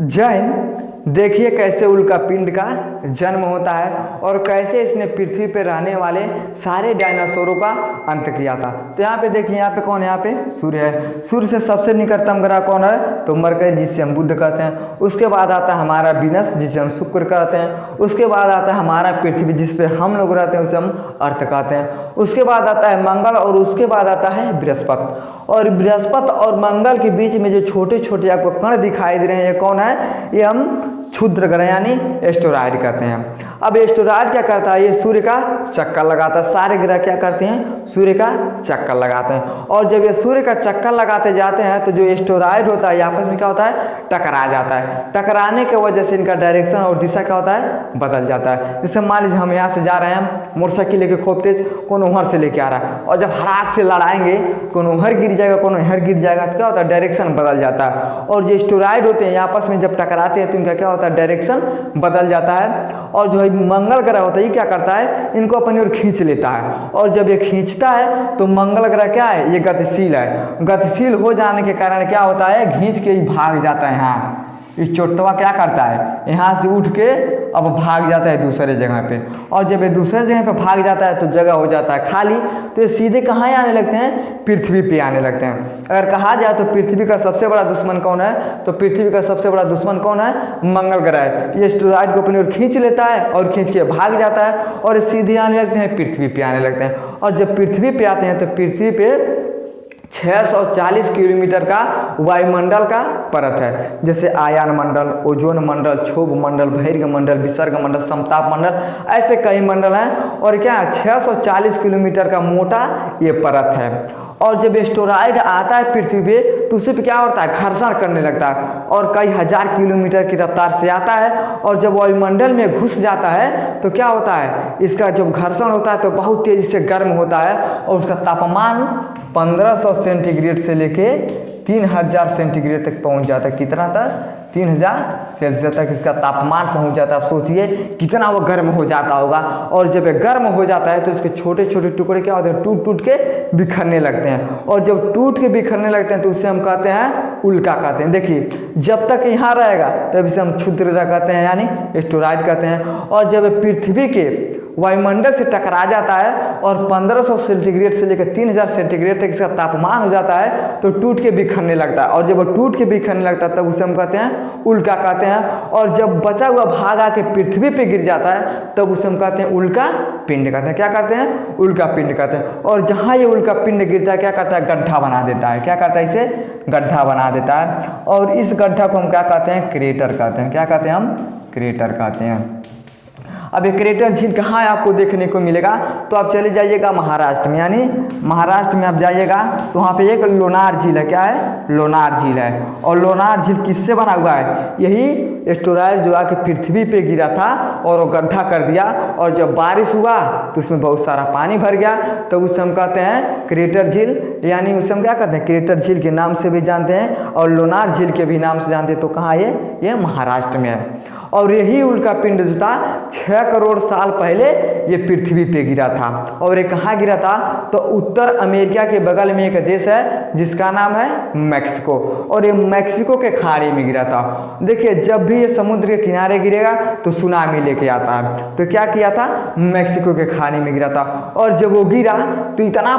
जय हिंद। देखिए कैसे उल्का पिंड का जन्म होता है और कैसे इसने पृथ्वी पर रहने वाले सारे डायनासोरों का अंत किया था। तो यहाँ पे देखिए, यहाँ पे कौन है? यहाँ पे सूर्य है। सूर्य से सबसे निकटतम ग्रह कौन है? तो मरकरी, जिसे हम बुध कहते हैं। उसके बाद आता है हमारा विनस, जिसे हम शुक्र कहते हैं। उसके बाद आता है हमारा पृथ्वी, जिस पे हम लोग रहते हैं, उसे हम अर्थ कहते हैं। उसके बाद आता है मंगल और उसके बाद आता है बृहस्पति। और बृहस्पति और मंगल के बीच में जो छोटे छोटे आपको कण दिखाई दे रहे हैं, ये कौन है? ये हम क्षुद्र ग्रह यानी एस्टेरॉयड कहते हैं। अब एस्टेरॉयड क्या करता है? ये सूर्य का चक्कर लगाता है। सारे ग्रह क्या करते हैं? सूर्य का चक्कर लगाते हैं। और जब ये सूर्य का चक्कर लगाते जाते हैं तो जो एस्टेरॉयड होता है, आपस में क्या होता है? टकरा जाता है। टकराने की वजह से इनका डायरेक्शन और दिशा क्या होता है? बदल जाता है। जैसे मान लीजिए हम यहाँ से जा रहे हैं, मोटरसाइकिल लेके खूब तेज, कौन उधर से लेके आ रहा है, और जब हड़ाक से लड़ाएंगे, कौन उधर गिर जाएगा, कौन इधर गिर जाएगा, तो क्या होता है? डायरेक्शन बदल जाता है। और जो एस्टेरॉयड होते हैं, आपस में जब टकराते हैं तो इनका क्या होता है? डायरेक्शन बदल जाता है। और जो मंगल ग्रह होता है, ये क्या करता है? इनको अपनी ओर खींच लेता है। और जब ये खींचता है तो मंगल ग्रह क्या है? ये गतिशील है। गतिशील हो जाने के कारण क्या होता है? खींच के ही भाग जाता है। यहाँ इस चोटवा क्या करता है? यहाँ से उठ के अब भाग जाता है दूसरे जगह पे। और जब ये दूसरे जगह पे भाग जाता है तो जगह हो जाता है खाली, तो ये सीधे कहाँ आने लगते हैं? पृथ्वी पे आने लगते हैं। अगर कहा जाए तो पृथ्वी का सबसे बड़ा दुश्मन कौन है? तो पृथ्वी का सबसे बड़ा दुश्मन कौन है? मंगल ग्रह है। ये एस्टेरॉयड को अपनी ओर खींच लेता है और खींच के भाग जाता है और ये सीधे आने लगते हैं, पृथ्वी पे आने लगते हैं। और जब पृथ्वी पे आते हैं तो पृथ्वी पे 640 किलोमीटर का वायुमंडल का परत है। जैसे आयन मंडल, ओजोन मंडल, क्षोभ मंडल, बहिर्ग मंडल, विसर्ग मंडल, समताप मंडल, ऐसे कई मंडल हैं। और क्या 640 किलोमीटर का मोटा ये परत है। और जब एस्टेरॉयड आता है पृथ्वी पे तो उसी पे क्या होता है? घर्षण करने लगता है और कई हजार किलोमीटर की रफ्तार से आता है। और जब वायुमंडल में घुस जाता है तो क्या होता है? इसका जब घर्षण होता है तो बहुत तेजी से गर्म होता है और उसका तापमान 1500 सेंटीग्रेड से लेके 3000 सेंटीग्रेड तक पहुंच जाता है। कितना तक? 3000 सेल्सियस तक इसका तापमान पहुंच जाता है। आप सोचिए कितना वो गर्म हो जाता होगा। और जब ये गर्म हो जाता है तो इसके छोटे छोटे टुकड़े क्या होते हैं? टूट टूट के बिखरने लगते हैं। और जब टूट के बिखरने लगते हैं तो उसे हम कहते हैं उल्का कहते हैं। देखिए, जब तक यहाँ रहेगा तब इसे हम क्षुद्र ग्रह कहते हैं यानी एस्टेरॉयड कहते हैं। और जब पृथ्वी के वायुमंडल से टकरा जाता है और 1500 सेंटीग्रेड से लेकर 3000 सेंटीग्रेड तक इसका तापमान हो जाता है तो टूट के बिखरने लगता है। और जब वो टूट के बिखरने लगता है तब उसे हम कहते हैं उल्का कहते हैं। और जब बचा हुआ भाग आके पृथ्वी पे गिर जाता है तब उसे हम कहते हैं उल्का पिंड कहते हैं। क्या कहते हैं? उल्का पिंड कहते हैं। और जहाँ ये उल्का पिंड गिरता है क्या करता है? गड्ढा बना देता है। क्या करता है? इसे गड्ढा बना देता है। और इस गड्ढा को हम क्या कहते हैं? क्रेटर कहते हैं। क्या कहते हैं? हम क्रेटर कहते हैं। अब ये क्रेटर झील कहाँ है आपको देखने को मिलेगा? तो आप चले जाइएगा महाराष्ट्र में, यानी महाराष्ट्र में आप जाइएगा तो वहाँ पे एक लोनार झील है। क्या है? लोनार झील है। और लोनार झील किससे बना हुआ है? यही एस्टेरॉयड जो आके पृथ्वी पे गिरा था और वो गड्ढा कर दिया। और जब बारिश हुआ तो उसमें बहुत सारा पानी भर गया, तो उसे हम कहते हैं क्रेटर झील, यानी उसे हम क्या कहते हैं? क्रेटर झील के नाम से भी जानते हैं और लोनार झील के भी नाम से जानते हैं। तो कहाँ है ये? महाराष्ट्र में है। और यही उल्का पिंड जो था 6 करोड़ साल पहले ये पृथ्वी पे गिरा था। और ये कहाँ गिरा था? तो उत्तर अमेरिका के बगल में एक देश है जिसका नाम है मैक्सिको। और ये मैक्सिको के खाड़ी में गिरा था। देखिए, जब भी ये समुद्र के किनारे गिरेगा तो सुनामी लेके आता है। तो क्या किया था? मैक्सिको के खाड़ी में गिरा था। और जब वो गिरा तो इतना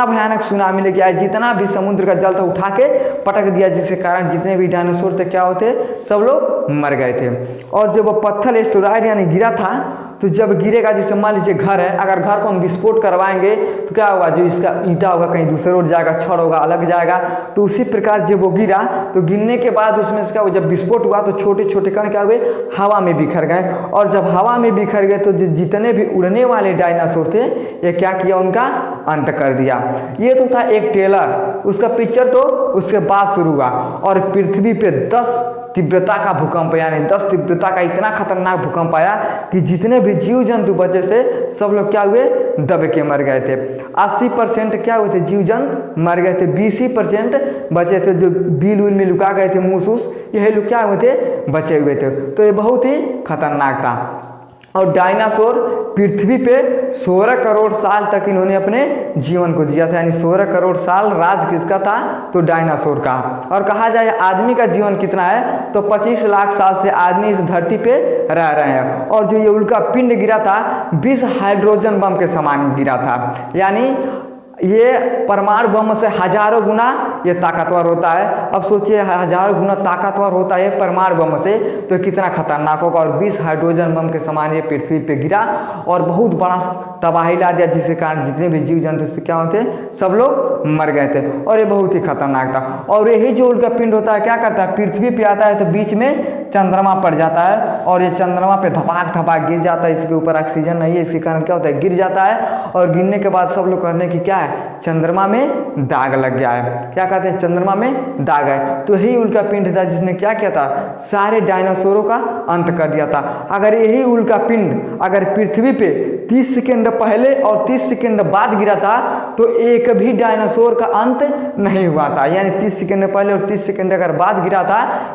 भयानक सुनामी लेके आया, जितना भी समुद्र का जल था उठा के पटक दिया, जिसके कारण जितने भी डायनासोर थे क्या होते? सब लोग मर गए थे। और जब वो पत्थर एस्टेरॉयड यानी गिरा था तो जब गिरेगा, जैसे मान लीजिए घर है, अगर घर को हम विस्फोट करवाएंगे तो क्या होगा? जो इसका ईंटा होगा कहीं दूसरे ओर जाएगा, छड़ होगा अलग जाएगा। तो उसी प्रकार जब वो गिरा तो गिरने के बाद उसमें से क्या हुआ? जब विस्फोट हुआ तो छोटे छोटे कण क्या हुए? हवा में बिखर गए। और जब हवा में बिखर गए तो जितने भी उड़ने वाले डायनासोर थे ये क्या किया? उनका अंत कर दिया। ये तो था एक ट्रेलर, उसका पिक्चर तो उसके बाद शुरू हुआ। और पृथ्वी पे 10 तीव्रता का भूकंप, यानी 10 तीव्रता का इतना खतरनाक भूकंप आया कि जितने भी जीव जंतु बचे थे सब लोग क्या हुए? दब के मर गए थे। 80% क्या हुए थे? जीव जंतु मर गए थे। 20% बचे थे जो बिल उल में लुका गए थे, मूस, यही लोग क्या हुए थे? बचे हुए थे। तो ये बहुत ही खतरनाक था। और डायनासोर पृथ्वी पे 16 करोड़ साल तक इन्होंने अपने जीवन को जिया था, यानी 16 करोड़ साल राज किसका था, तो डायनासोर का। और कहा जाए आदमी का जीवन कितना है, तो 25 लाख साल से आदमी इस धरती पे रह रहे हैं। और जो ये उल्का पिंड गिरा था 20 हाइड्रोजन बम के समान गिरा था, यानी ये परमाणु बम से हजारों गुना ये ताकतवर होता है। अब सोचिए हजारों गुना ताकतवर होता है परमाणु बम से, तो कितना खतरनाक होगा। और 20 हाइड्रोजन बम के समान ये पृथ्वी पे गिरा और बहुत बड़ा तबाही ला दिया, जिसके कारण जितने भी जीव जंतु से क्या होते सब लोग मर गए थे, और ये बहुत ही खतरनाक था। और यही जो उल्का पिंड होता है क्या करता है, पृथ्वी पे आता है तो बीच में चंद्रमा पड़ जाता है, और ये चंद्रमा पे धपाक धपाक गिर जाता है। इसके ऊपर ऑक्सीजन नहीं है, इसके कारण क्या होता है, गिर जाता है। और गिरने के बाद सब लोग कहते हैं कि क्या है, चंद्रमा में दाग लग गया है। क्या कहते हैं, चंद्रमा में दाग है। तो यही उल्का पिंड था जिसने क्या किया था, सारे डायनासोरों का अंत कर दिया था। अगर यही उल्का पिंड अगर पृथ्वी पे 30 सेकेंड पहले और 30 सेकेंड बाद गिरा था तो एक भी डायनासोर का अंत नहीं हुआ था। यानी 30 सेकेंड पहले और 30 सेकेंड अगर बाद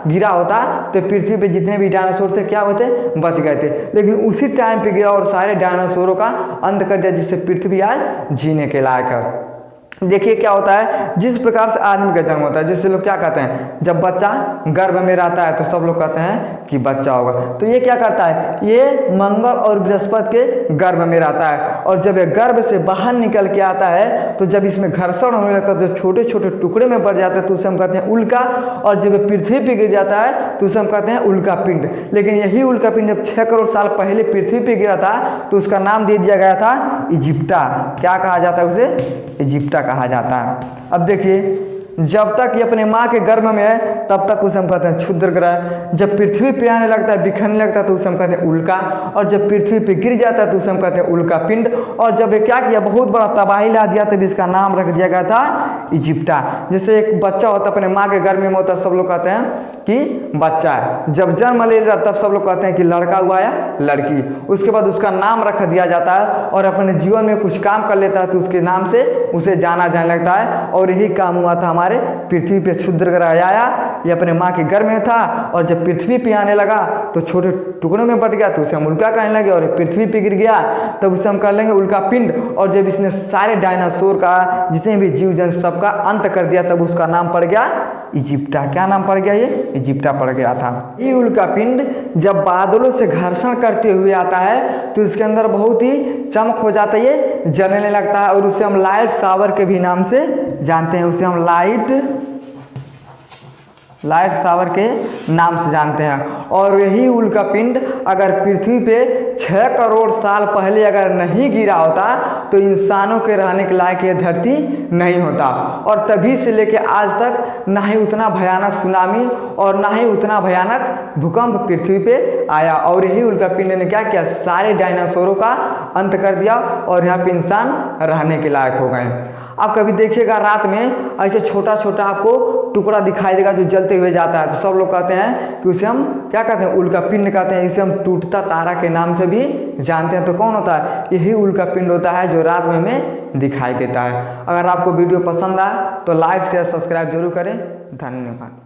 गिरा होता तो पृथ्वी पे जितने भी डायनासोर थे क्या होते, बच गए थे। लेकिन उसी टाइम पे गिरा और सारे डायनासोरों का अंत कर दिया, जिससे पृथ्वी आज जीने के लायक है। देखिए क्या होता है, जिस प्रकार से आदमी का जन्म होता है, जैसे लोग क्या कहते हैं, जब बच्चा गर्भ में रहता है तो सब लोग कहते हैं कि बच्चा होगा। तो ये क्या करता है, ये मंगल और बृहस्पति के गर्भ में रहता है, और जब ये गर्भ से बाहर निकल के आता है तो जब इसमें घर्षण होने लगता है तो छोटे छोटे टुकड़े में बढ़ जाता है, तो उसे हम कहते हैं उल्का। और जब पृथ्वी पे गिर जाता है तो उसे हम कहते हैं उल्का पिंड। लेकिन यही उल्का पिंड जब 6 करोड़ साल पहले पृथ्वी पे गिरा था तो उसका नाम दे दिया गया था इजिप्टा। क्या कहा जाता है उसे, इजिप्टा कहा जाता है। अब देखिए, जब तक ये अपने माँ के गर्भ में है तब तक उसे हम कहते हैं क्षुद्र ग्रह। जब पृथ्वी पे आने लगता है, बिखरने लगता है, तो उसे हम कहते हैं उल्का। और जब पृथ्वी पे गिर जाता है तो उसे हम कहते हैं उल्का पिंड। और जब ये क्या किया, बहुत बड़ा तबाही ला दिया, तब इसका नाम रख दिया गया था इजिप्टा। जैसे एक बच्चा होता अपने माँ के गर्भ में होता, सब लोग कहते हैं कि बच्चा है। जब जन्म ले लिया तब सब लोग कहते हैं कि लड़का हुआ या लड़की। उसके बाद उसका नाम रख दिया जाता है, और अपने जीवन में कुछ काम कर लेता है तो उसके नाम से उसे जाना जाने लगता है। और यही काम हुआ था हमारे पृथ्वी पे। क्षुद्र ग्रह आया, ये अपने माँ के गर्भ में था, और जब पृथ्वी पे आने लगा तो छोटे टुकड़ों में बट गया, तो उसे हम उल्का कहने लगे। और पृथ्वी पे गिर गया तब उसे हम कह लेंगे उल्का पिंड। और जब इसने सारे डायनासोर का, जितने भी जीव जंतु सबका अंत कर दिया, तब उसका नाम पड़ गया इजिप्टा। क्या नाम पड़ गया, ये इजिप्टा पड़ गया था। ये उल्का पिंड जब बादलों से घर्षण करते हुए आता है तो इसके अंदर बहुत ही चमक हो जाता है, ये जलने लगता है, और उसे हम लाइट शावर के भी नाम से जानते हैं। उसे हम लाइट शावर के नाम से जानते हैं। और यही उल्का पिंड अगर पृथ्वी पे 6 करोड़ साल पहले अगर नहीं गिरा होता तो इंसानों के रहने के लायक ये धरती नहीं होता। और तभी से लेके आज तक ना ही उतना भयानक सुनामी और ना ही उतना भयानक भूकंप पृथ्वी पे आया। और यही उल्का पिंड ने क्या किया, सारे डायनासोरों का अंत कर दिया, और यहाँ पे इंसान रहने के लायक हो गए। आप कभी देखिएगा रात में ऐसे छोटा छोटा आपको टुकड़ा दिखाई देगा जो जलते हुए जाता है, तो सब लोग कहते हैं कि उसे हम क्या कहते हैं, उल्का पिंड कहते हैं। इसे हम टूटता तारा के नाम से भी जानते हैं। तो कौन होता है, यही उल्का पिंड होता है जो रात में हमें दिखाई देता है। अगर आपको वीडियो पसंद आए तो लाइक शेयर सब्सक्राइब जरूर करें। धन्यवाद।